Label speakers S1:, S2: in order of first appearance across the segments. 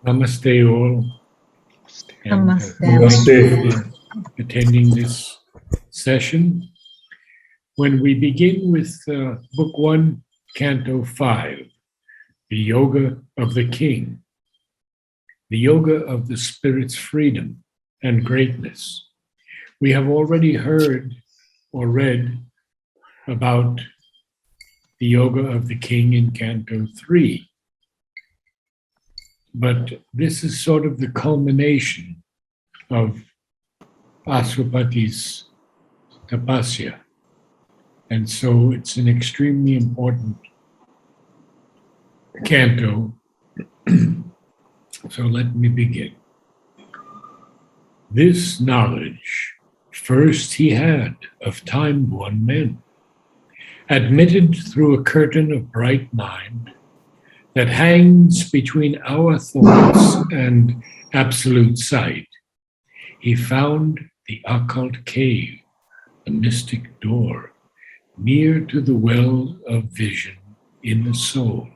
S1: Namaste all, and
S2: Namaste.
S1: thank you for attending this session. When we begin with Book 1, Canto 5, the Yoga of the King, the Yoga of the Spirit's freedom and greatness, we have already heard or read about the Yoga of the King in Canto 3. But this is sort of the culmination of Aswapati's tapasya. And so it's an extremely important canto. So let me begin. This knowledge first he had of time-born men, admitted through a curtain of bright mind that hangs between our thoughts and absolute sight. He found the occult cave, the mystic door, near to the well of vision in the soul,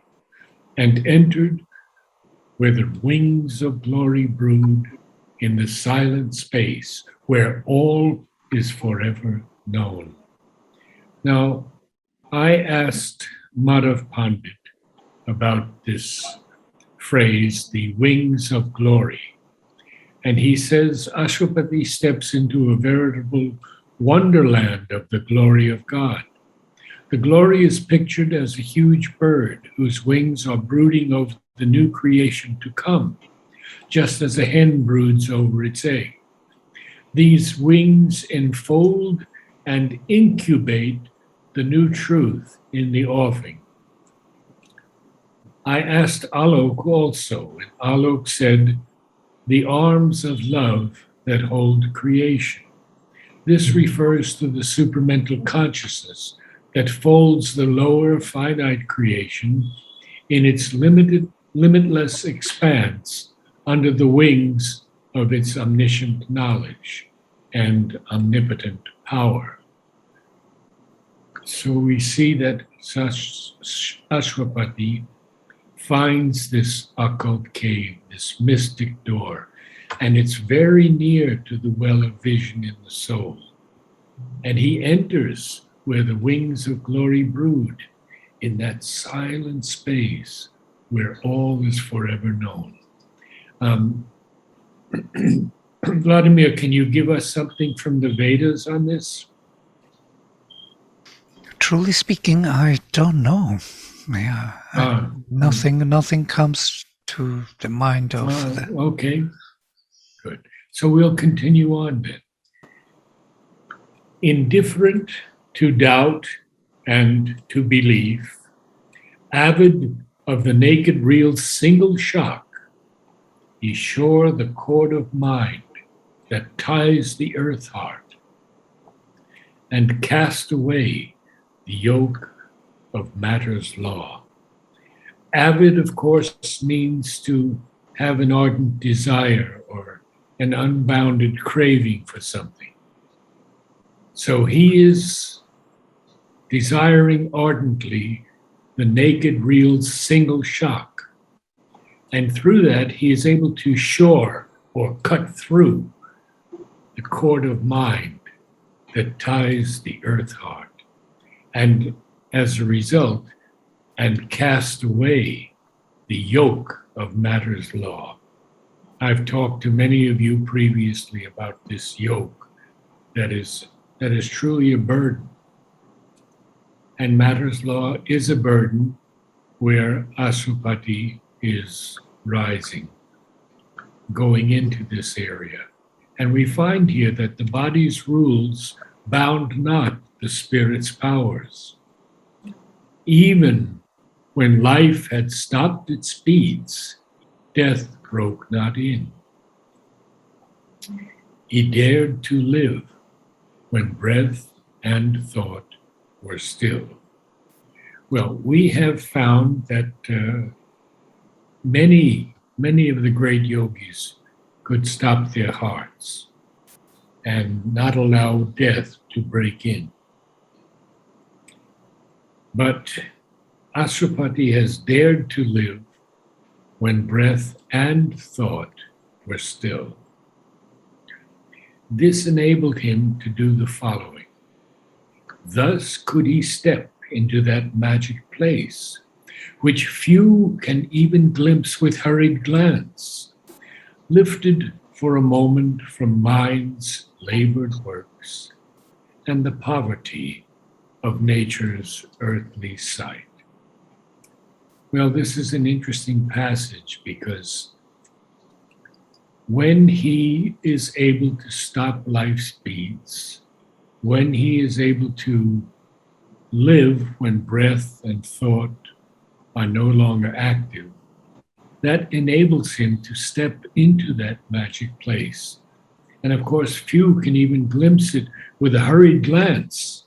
S1: and entered where the wings of glory brood in the silent space where all is forever known. Now, I asked Madhav Pandit about this phrase, the wings of glory. And he says Ashwapati steps into a veritable wonderland of the glory of God. The glory is pictured as a huge bird whose wings are brooding over the new creation to come, just as a hen broods over its egg. These wings enfold and incubate the new truth in the offing. I asked Alok also, and Alok said, the arms of love that hold creation. This refers to the supramental consciousness that folds the lower finite creation in its limitless expanse under the wings of its omniscient knowledge and omnipotent power. So we see that Ashwapati finds this occult cave, this mystic door, and it's very near to the well of vision in the soul. And he enters where the wings of glory brood, in that silent space where all is forever known. Vladimir, can you give us something from the Vedas on this?
S3: Truly speaking, I don't know. Yeah, nothing comes to the mind of that.
S1: Okay, good. So we'll continue on then. Indifferent to doubt and to belief, avid of the naked real's single shock, he shore the cord of mind that ties the earth heart, and cast away the yoke of matter's law. Avid, of course, means to have an ardent desire or an unbounded craving for something. So he is desiring ardently the naked real's single shock. And through that, he is able to shore or cut through the cord of mind that ties the earth heart. And as a result, and cast away the yoke of matter's law. I've talked to many of you previously about this yoke that is truly a burden. And matter's law is a burden where Aswapati is rising, going into this area. And we find here that the body's rules bound not the spirit's powers. Even when life had stopped its speeds, death broke not in. He dared to live when breath and thought were still. Well, we have found that many of the great yogis could stop their hearts and not allow death to break in. But Aswapati has dared to live when breath and thought were still. This enabled him to do the following. Thus could he step into that magic place, which few can even glimpse with hurried glance, lifted for a moment from mind's labored works and the poverty of nature's earthly sight. Well, this is an interesting passage because when he is able to stop life's beats, when he is able to live when breath and thought are no longer active, that enables him to step into that magic place. And of course, few can even glimpse it with a hurried glance,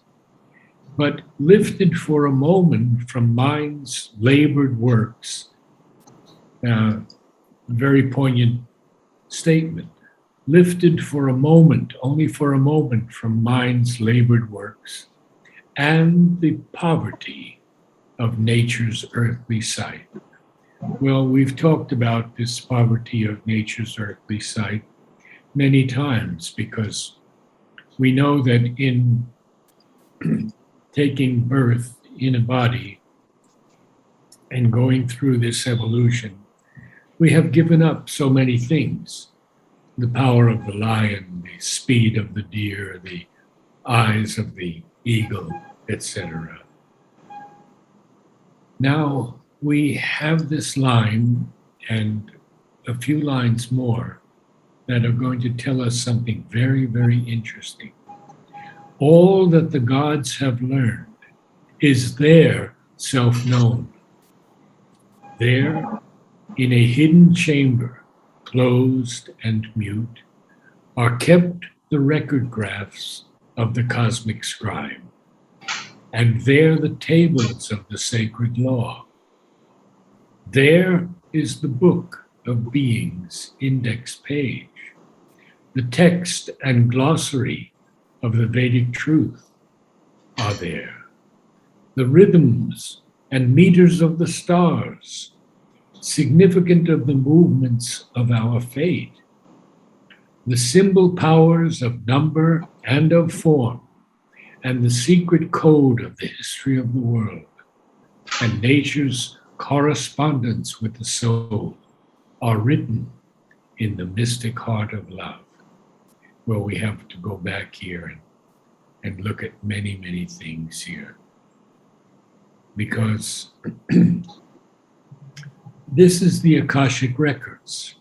S1: but lifted for a moment from mind's labored works. Very poignant statement. Lifted for a moment, only for a moment, from mind's labored works and the poverty of nature's earthly sight. Well, we've talked about this poverty of nature's earthly sight many times because we know that in taking birth in a body and going through this evolution, we have given up so many things. The power of the lion, the speed of the deer, the eyes of the eagle, etc. Now we have this line and a few lines more that are going to tell us something very, very interesting. All that the gods have learned is their self-known. There, in a hidden chamber, closed and mute, are kept the record graphs of the cosmic scribe, and there the tables of the sacred law. There is the book of being's index page, the text and glossary of the Vedic truth are there, the rhythms and meters of the stars, significant of the movements of our fate, the symbol powers of number and of form, and the secret code of the history of the world, and nature's correspondence with the soul are written in the mystic heart of love. Well, we have to go back here and look at many, many things here. Because this is the Akashic records,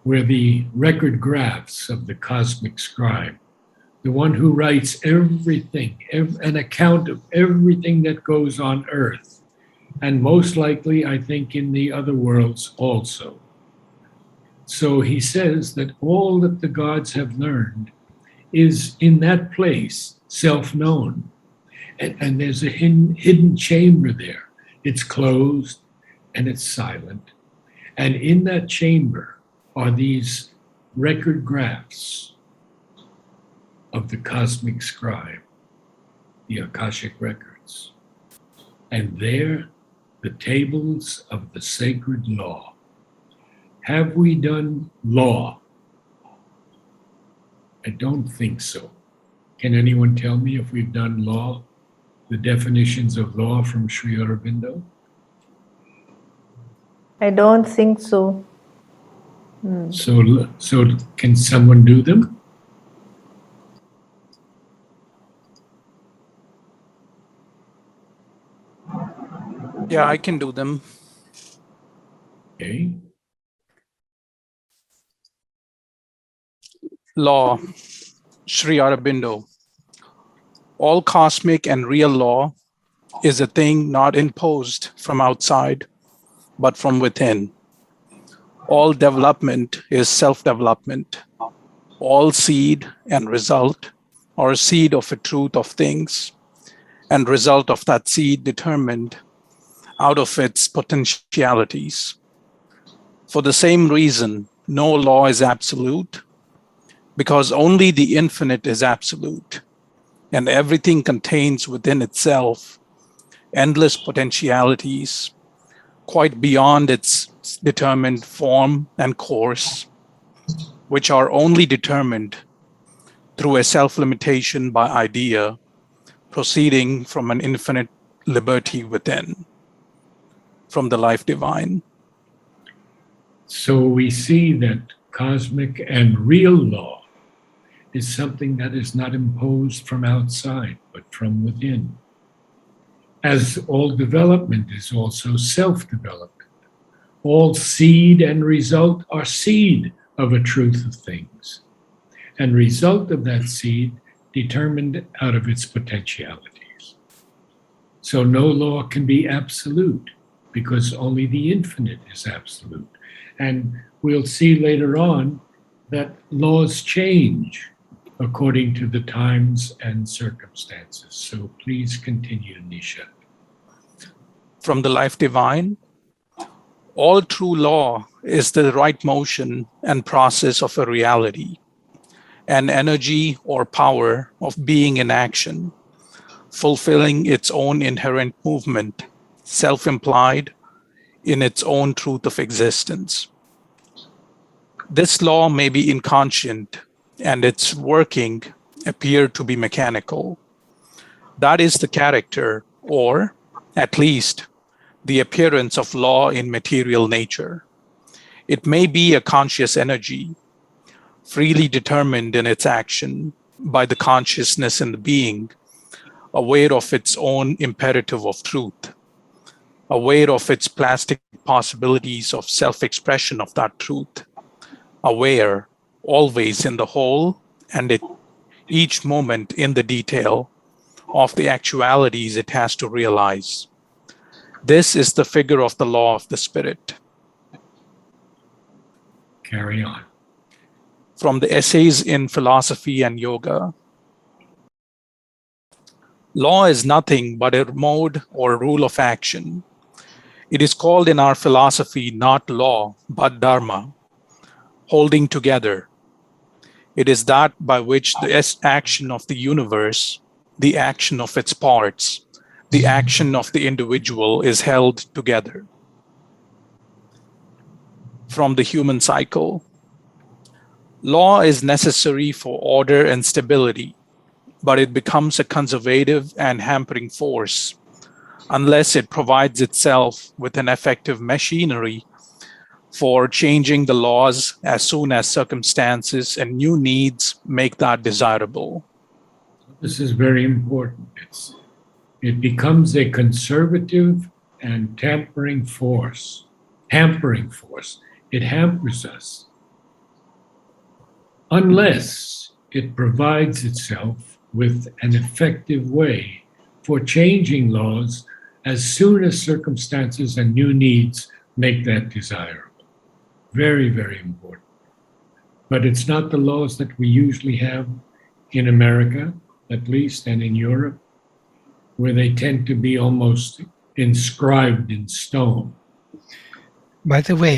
S1: where the record graphs of the cosmic scribe, the one who writes everything, an account of everything that goes on earth, and most likely, I think, in the other worlds also. So he says that all that the gods have learned is in that place, self-known. And there's a hidden chamber there. It's closed and it's silent. And in that chamber are these record graphs of the cosmic scribe, the Akashic records. And there, the tables of the sacred law. Have we done law? I don't think so. Can anyone tell me if we've done law? The definitions of law from Sri Aurobindo?
S2: I don't think so.
S1: So can someone do them?
S4: Yeah, I can do them.
S1: Okay.
S4: Law, Sri Aurobindo. All cosmic and real law is a thing not imposed from outside, but from within. All development is self-development. All seed and result are a seed of a truth of things, and result of that seed determined out of its potentialities. For the same reason, no law is absolute, because only the infinite is absolute, and everything contains within itself endless potentialities, quite beyond its determined form and course, which are only determined through a self-limitation by idea, proceeding from an infinite liberty within, from the life divine.
S1: So we see that cosmic and real law is something that is not imposed from outside, but from within. As all development is also self-development. All seed and result are seed of a truth of things, and result of that seed determined out of its potentialities. So no law can be absolute, because only the infinite is absolute. And we'll see later on that laws change according to the times and circumstances. So please continue, Nisha.
S4: From the life divine, all true law is the right motion and process of a reality, an energy or power of being in action, fulfilling its own inherent movement, self-implied in its own truth of existence. This law may be inconscient, and its working appear to be mechanical. That is the character, or at least the appearance of law in material nature. It may be a conscious energy, freely determined in its action by the consciousness in the being, aware of its own imperative of truth, aware of its plastic possibilities of self-expression of that truth, aware always in the whole and at each moment in the detail of the actualities it has to realize. This is the figure of the law of the spirit.
S1: Carry on.
S4: From the Essays in Philosophy and Yoga. Law is nothing but a mode or rule of action. It is called in our philosophy not law, but dharma, holding together. It is that by which the action of the universe, the action of its parts, the action of the individual is held together. From the human cycle, law is necessary for order and stability, but it becomes a conservative and hampering force unless it provides itself with an effective machinery for changing the laws as soon as circumstances and new needs make that desirable.
S1: This is very important. It becomes a conservative and tampering force. It hampers us unless it provides itself with an effective way for changing laws as soon as circumstances and new needs make that desirable. Very, very important. But it's not the laws that we usually have in America, at least, and in Europe, where they tend to be almost inscribed in stone.
S3: By the way,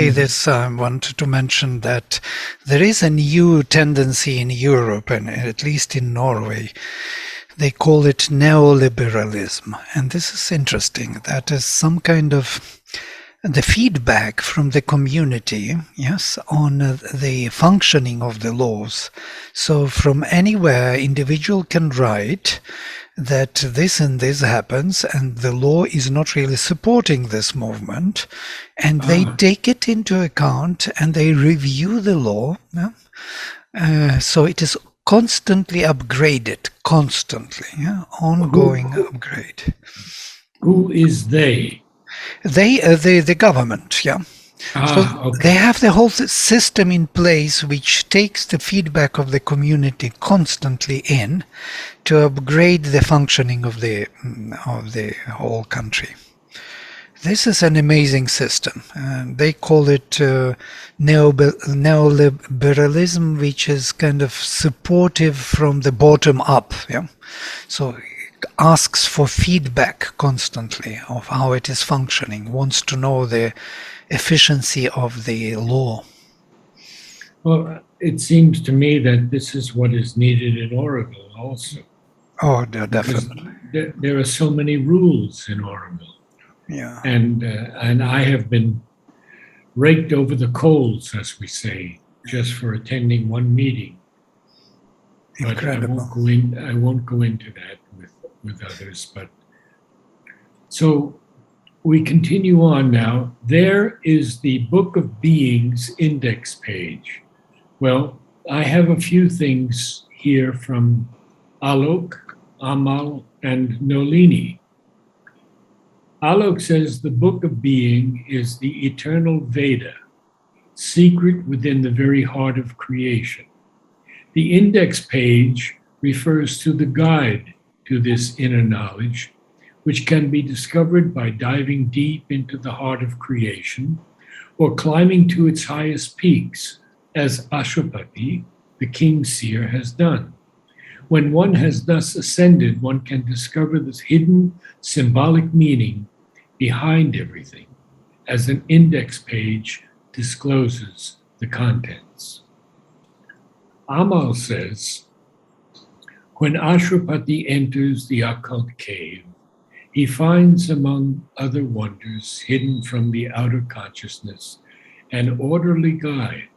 S3: this I wanted to mention that there is a new tendency in Europe, and at least in Norway. They call it neoliberalism, and this is interesting. That is some kind of the feedback from the community, yes, on the functioning of the laws. So from anywhere, individual can write that this and this happens, and the law is not really supporting this movement, and they take it into account and they review the law. Yeah? So it is constantly upgraded, ongoing upgrade.
S1: Who is they?
S3: The government, yeah. So
S1: Okay.
S3: they have the whole system in place which takes the feedback of the community constantly in to upgrade the functioning of the whole country. This is an amazing system. They call it neoliberalism, which is kind of supportive from the bottom up. Yeah, so asks for feedback constantly of how it is functioning, wants to know the efficiency of the law.
S1: Well, it seems to me that this is what is needed in Oroville also.
S3: Oh, definitely.
S1: There are so many rules in Oroville.
S3: Yeah.
S1: And I have been raked over the coals, as we say, just for attending one meeting. But
S3: Incredible.
S1: I won't go into that with others. But so we continue on now. There is the Book of Beings index page. Well, I have a few things here from Alok, Amal, and Nolini. Alok says the Book of Being is the eternal Veda, secret within the very heart of creation. The index page refers to the guide to this inner knowledge, which can be discovered by diving deep into the heart of creation or climbing to its highest peaks, as Ashwapati, the king seer, has done. When one has thus ascended, one can discover this hidden symbolic meaning behind everything, as an index page discloses the contents. Amal says, when Ashwapati enters the occult cave, he finds, among other wonders hidden from the outer consciousness, an orderly guide,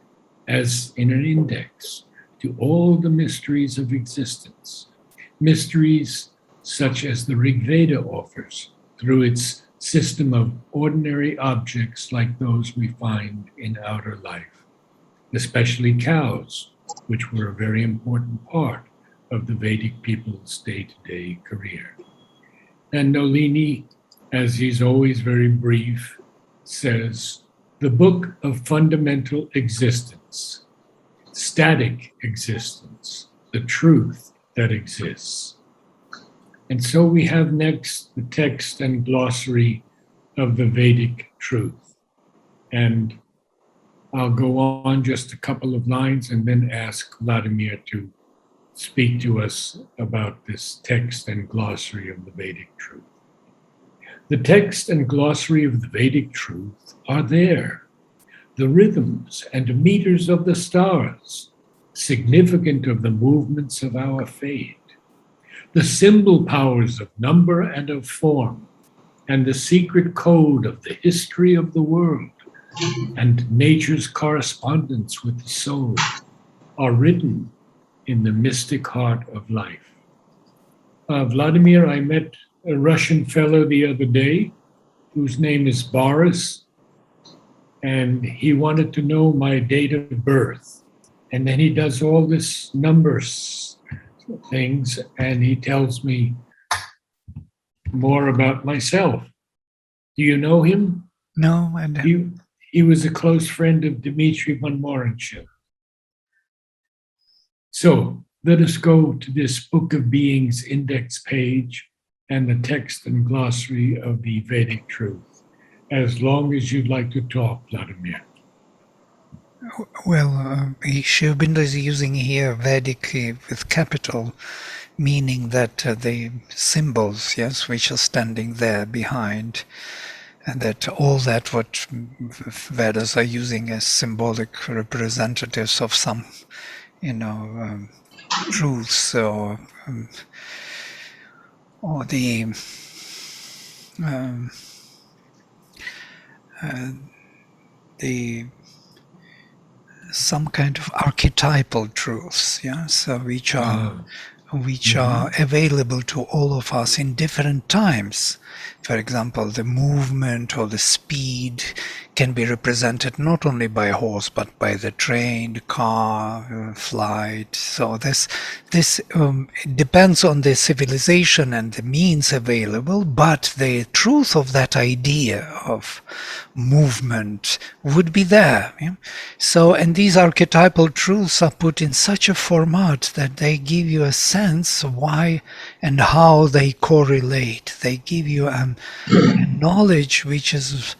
S1: as in an index, to all the mysteries of existence, mysteries such as the Rig Veda offers through its system of ordinary objects like those we find in outer life, especially cows, which were a very important part of the Vedic people's day-to-day career. And Nolini, as he's always very brief, says, the book of fundamental existence, static existence, the truth that exists. And so we have next the text and glossary of the Vedic truth. And I'll go on just a couple of lines and then ask Vladimir to speak to us about this text and glossary of the Vedic truth. The text and glossary of the Vedic truth are there. The rhythms and meters of the stars, significant of the movements of our fate. The symbol powers of number and of form, and the secret code of the history of the world, and nature's correspondence with the soul, are written in the mystic heart of life. Vladimir, I met a Russian fellow the other day whose name is Boris, and he wanted to know my date of birth. And then he does all this numbers things, and he tells me more about myself. Do you know him?
S3: No, and
S1: He was a close friend of Dmitry von Morenchev. So let us go to this Book of Beings index page and the text and glossary of the Vedic truth, as long as you'd like to talk, Vladimir.
S3: well, Shiobindo is using here Vedic with capital, meaning that the symbols, yes, which are standing there behind, and that all that what Vedas are using as symbolic representatives of some, truths or the some kind of archetypal truths, yeah, so which are available to all of us in different times. For example, the movement or the speed can be represented not only by a horse but by the train, the car, flight. So this depends on the civilization and the means available, but the truth of that idea of movement would be there. Yeah? So, and these archetypal truths are put in such a format that they give you a sense why and how they correlate. They give you a knowledge which is,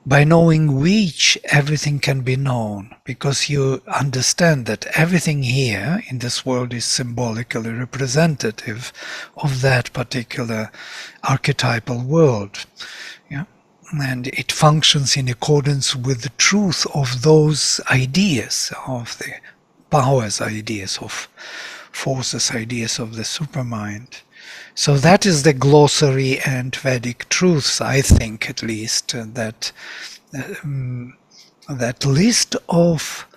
S3: by knowing which, everything can be known, because you understand that everything here in this world is symbolically representative of that particular archetypal world. Yeah? And it functions in accordance with the truth of those ideas, of the powers ideas of forces, ideas of the supermind. So that is the glossary and Vedic truths, I think, at least, that that list of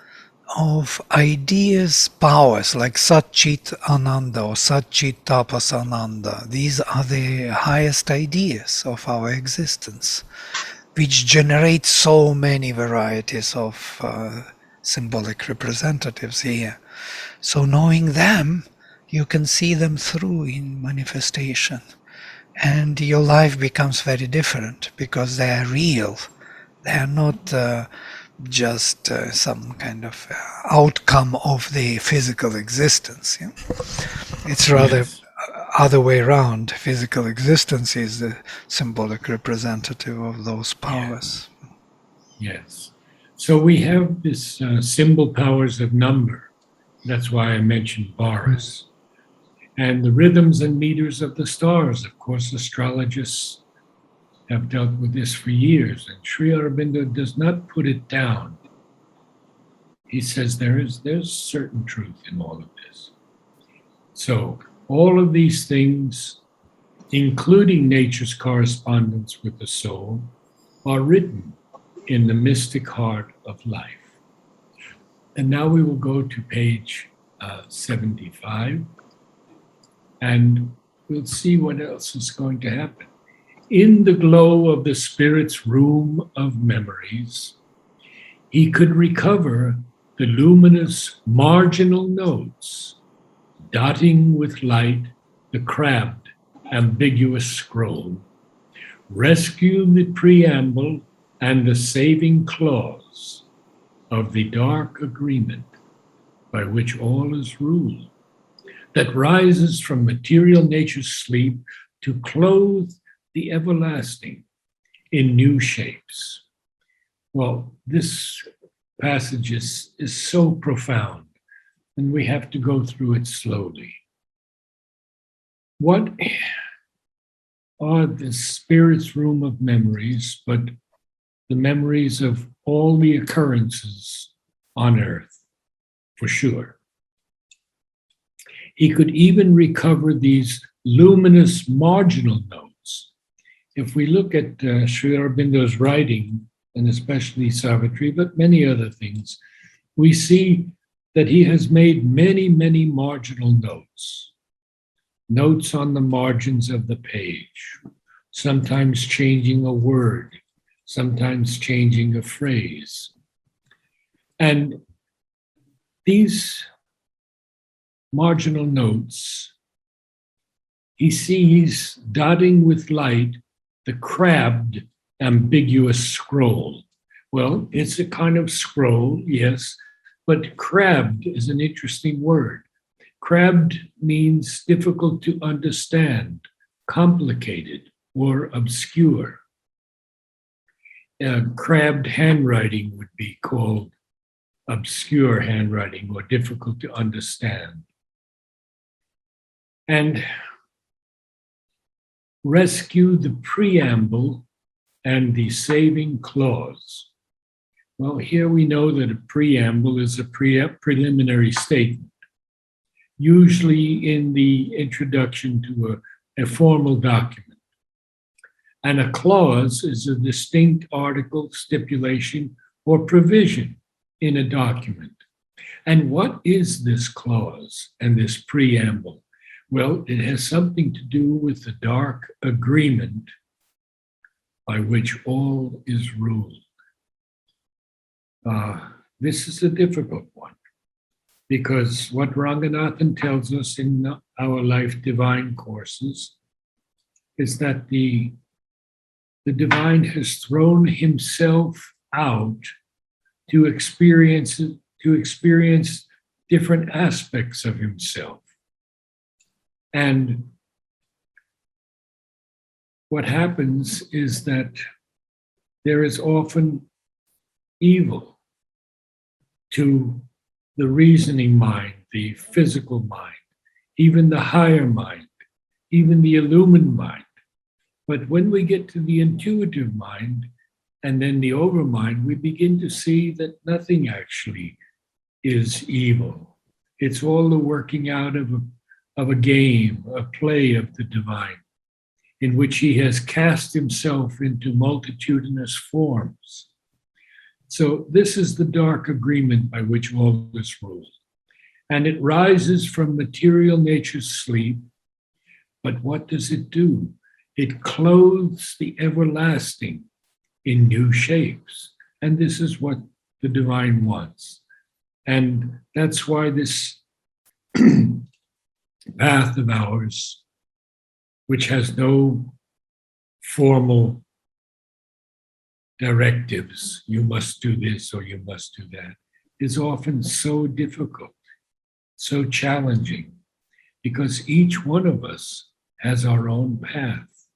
S3: ideas, powers like Satchit Ananda or Satchit Tapas Ananda. These are the highest ideas of our existence, which generate so many varieties of symbolic representatives here. So knowing them, you can see them through in manifestation. And your life becomes very different because they are real. They are not just some kind of outcome of the physical existence. Yeah? It's rather
S1: Yes.
S3: other way around. Physical existence is the symbolic representative of those powers.
S1: Yes. So we have this symbol powers of number. That's why I mentioned Boris. And the rhythms and meters of the stars. Of course, astrologists have dealt with this for years, and Sri Aurobindo does not put it down. He says there's certain truth in all of this. So all of these things, including nature's correspondence with the soul, are written in the mystic heart of life. And now we will go to page 75, and we'll see what else is going to happen. In the glow of the spirit's room of memories, he could recover the luminous marginal notes, dotting with light the crabbed, ambiguous scroll, rescue the preamble and the saving clause of the dark agreement by which all is ruled, that rises from material nature's sleep to clothe the everlasting in new shapes. Well, this passage is so profound, and we have to go through it slowly. What are the spirit's room of memories but the memories of all the occurrences on earth, for sure? He could even recover these luminous marginal notes. If we look at Sri Aurobindo's writing, and especially Savitri, but many other things, we see that he has made many, many marginal notes. Notes on the margins of the page, sometimes changing a word, sometimes changing a phrase. And these marginal notes, he sees dotting with light the crabbed, ambiguous scroll. Well, it's a kind of scroll, yes, but crabbed is an interesting word. Crabbed means difficult to understand, complicated, or obscure. Crabbed handwriting would be called obscure handwriting or difficult to understand. And rescue the preamble and the saving clause. Well, here we know that a preamble is a preliminary statement, usually in the introduction to a formal document. And a clause is a distinct article, stipulation, or provision in a document. And what is this clause and this preamble? Well, it has something to do with the dark agreement by which all is ruled. This is a difficult one, because what Ranganathan tells us in our Life Divine courses is that the divine has thrown himself out to experience different aspects of himself. And what happens is that there is often evil to the reasoning mind, the physical mind, even the higher mind, even the illumined mind. But when we get to the intuitive mind and then the overmind, we begin to see that nothing actually is evil. It's all the working out of a game, a play of the divine, in which he has cast himself into multitudinous forms. So this is the dark agreement by which all is ruled. And it rises from material nature's sleep. But what does it do? It clothes the everlasting in new shapes. And this is what the divine wants. And that's why this path of ours, which has no formal directives, you must do this or you must do that, is often so difficult, so challenging, because each one of us has our own path.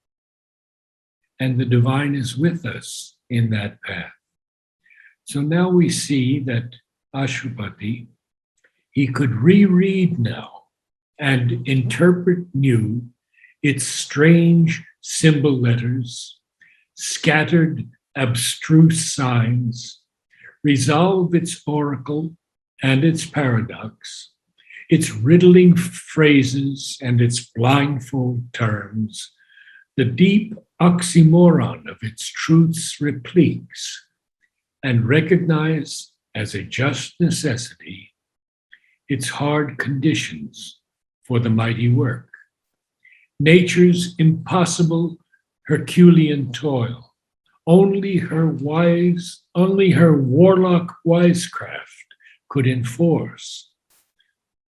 S1: And the divine is with us in that path. So now we see that Ashwapati, he could reread now and interpret new its strange symbol letters, scattered abstruse signs, resolve its oracle and its paradox, its riddling phrases and its blindfold terms, the deep oxymoron of its truths repliques, and recognize as a just necessity its hard conditions for the mighty work. Nature's impossible Herculean toil, only her warlock wisecraft could enforce.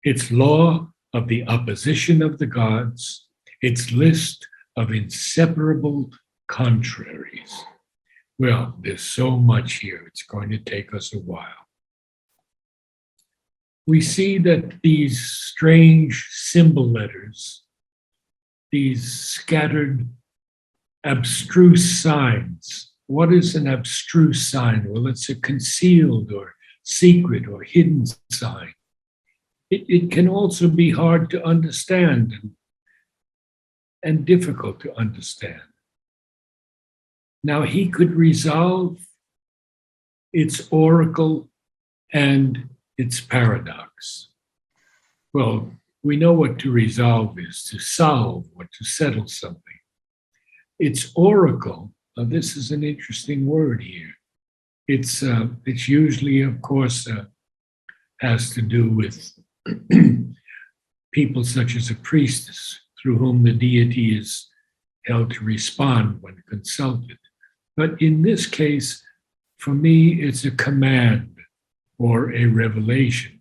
S1: Its law of the opposition of the gods, its list of inseparable contraries. Well, there's so much here. It's going to take us a while. We see that these strange symbol letters, these scattered abstruse signs. What is an abstruse sign? Well, it's a concealed or secret or hidden sign. It can also be hard to understand and difficult to understand. Now, he could resolve its oracle and its paradox. Well, we know what to resolve is, to solve or to settle something. Its oracle, now this is an interesting word here. It's usually, of course, has to do with people such as a priestess through whom the deity is held to respond when consulted. But in this case, for me, it's a command or a revelation.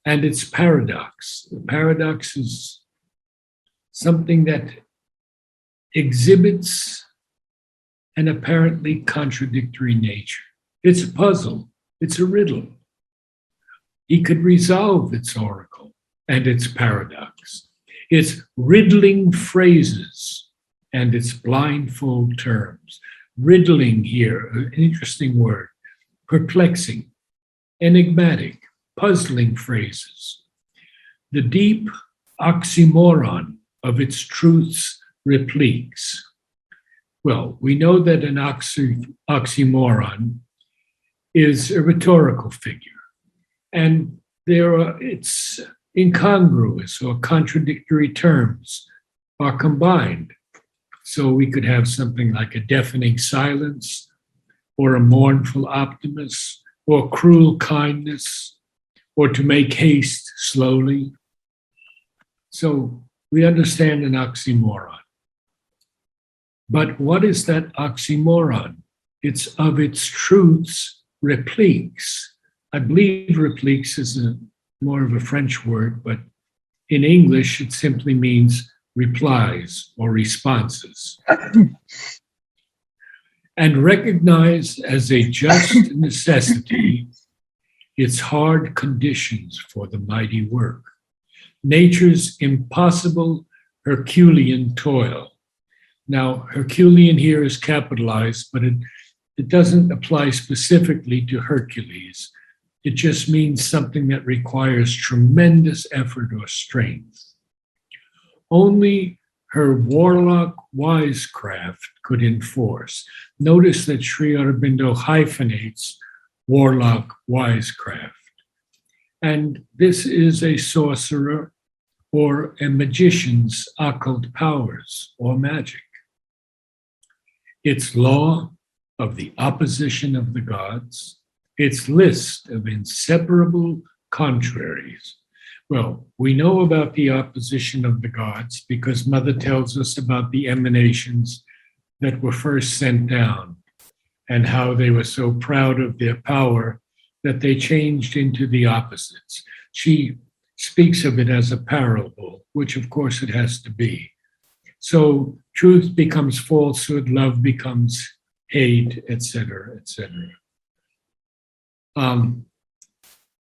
S1: And it's paradox. The paradox is something that exhibits an apparently contradictory nature. It's a puzzle, it's a riddle. He could resolve its oracle and its paradox, its riddling phrases and its blindfold terms. Riddling here, an interesting word, perplexing, enigmatic, puzzling phrases. The deep oxymoron of its truths repliques. Well, we know that an oxymoron is a rhetorical figure, and it's incongruous or contradictory terms are combined. So we could have something like a deafening silence, or a mournful optimism, or cruel kindness, or to make haste slowly. So we understand an oxymoron. But what is that oxymoron? It's of its truths repliques. I believe repliques is more of a French word, but in English it simply means replies or responses. And recognize as a just necessity its hard conditions for the mighty work. Nature's impossible Herculean toil. Now, Herculean here is capitalized, but it doesn't apply specifically to Hercules. It just means something that requires tremendous effort or strength. Only her warlock wisecraft could enforce. Notice that Sri Aurobindo hyphenates warlock wisecraft. And this is a sorcerer or a magician's occult powers or magic. Its law of the opposition of the gods, its list of inseparable contraries. Well, we know about the opposition of the gods because Mother tells us about the emanations that were first sent down and how they were so proud of their power that they changed into the opposites. She speaks of it as a parable, which of course it has to be. So truth becomes falsehood, love becomes hate, etc., etc.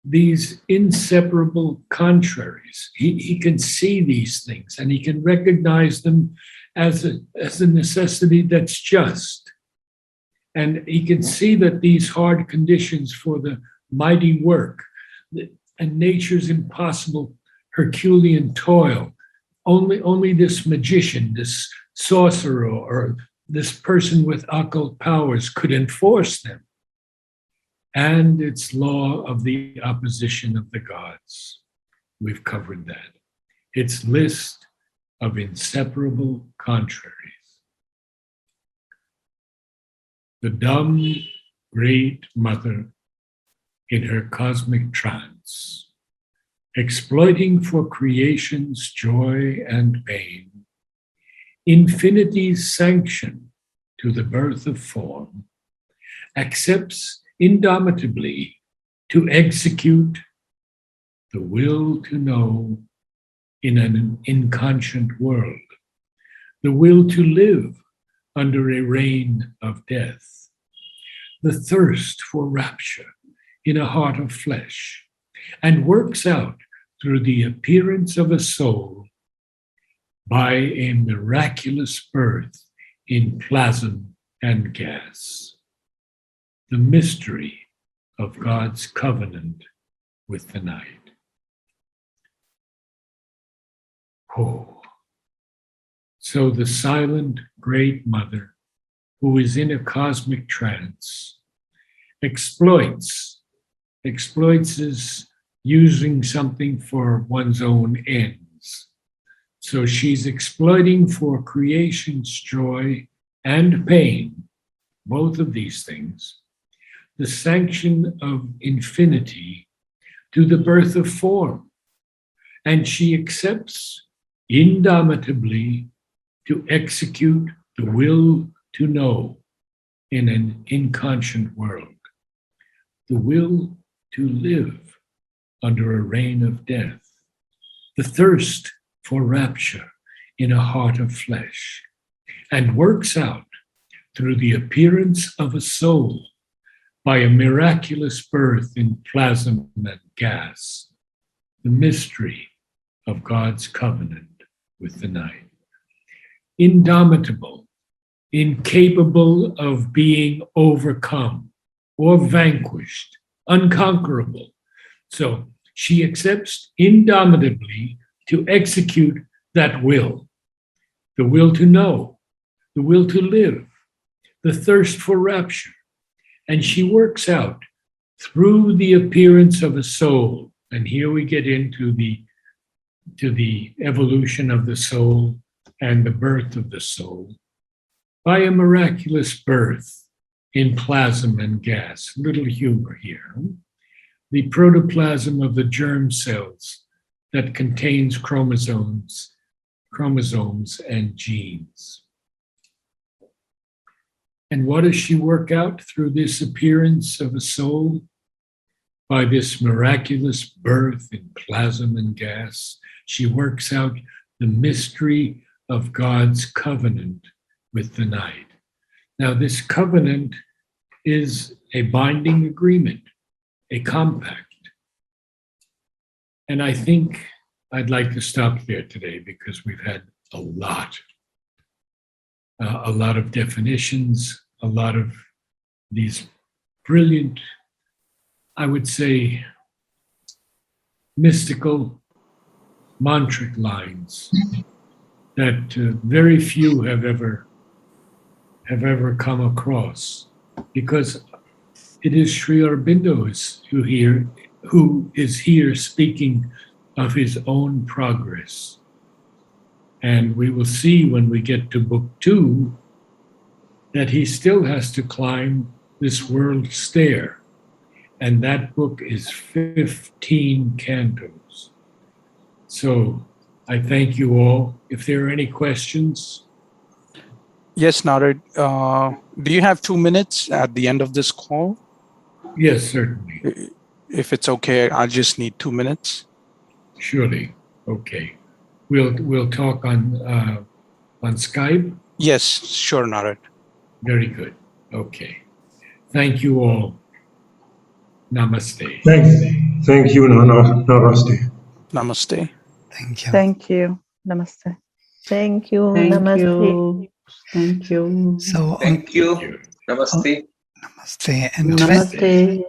S1: These inseparable contraries, he can see these things and he can recognize them as a necessity that's just. And he can see that these hard conditions for the mighty work and nature's impossible Herculean toil, only this magician, this sorcerer, or this person with occult powers could enforce them. And its law of the opposition of the gods. We've covered that. Its list of inseparable contraries. The dumb great mother in her cosmic trance, exploiting for creation's joy and pain, infinity's sanction to the birth of form, accepts indomitably to execute the will to know in an inconscient world, the will to live under a reign of death, the thirst for rapture in a heart of flesh, and works out through the appearance of a soul by a miraculous birth in plasm and gas. The mystery of God's covenant with the night. Oh. So the silent great mother, who is in a cosmic trance, exploits is using something for one's own ends. So she's exploiting for creation's joy and pain, both of these things, the sanction of infinity to the birth of form. And she accepts indomitably to execute the will to know in an inconscient world, the will to live under a reign of death, the thirst for rapture in a heart of flesh, and works out through the appearance of a soul by a miraculous birth in plasm and gas, the mystery of God's covenant with the night. Indomitable, incapable of being overcome or vanquished, unconquerable. So she accepts indomitably to execute that will, the will to know, the will to live, the thirst for rapture. And she works out through the appearance of a soul. And here we get into the evolution of the soul and the birth of the soul by a miraculous birth in plasm and gas. Little humor here. The protoplasm of the germ cells that contains chromosomes and genes. And what does she work out through this appearance of a soul? By this miraculous birth in plasm and gas, she works out the mystery of God's covenant with the night. Now, this covenant is a binding agreement, a compact. And I think I'd like to stop there today because we've had a lot of definitions, a lot of these brilliant, I would say, mystical mantric lines that very few have ever come across, because it is Sri Aurobindo who here who is here speaking of his own progress. And we will see when we get to book 2 that he still has to climb this world stair. And that book is 15 cantos. So I thank you all. If there are any questions,
S4: Yes, Narad. Do you have 2 minutes at the end of this call?
S1: yes, certainly.
S4: If it's okay, I just need 2 minutes.
S1: Surely. Okay. We'll talk on Skype.
S4: Yes, sure, Narad.
S1: Very good. Okay. Thank you all. Namaste.
S5: Thank you, Namaste.
S4: Namaste.
S3: Thank you.
S2: Thank you. Namaste. Thank you.
S6: Thank
S2: Namaste.
S6: you. Thank you.
S3: So,
S7: Thank you. Namaste.
S3: namaste. And
S6: Namaste.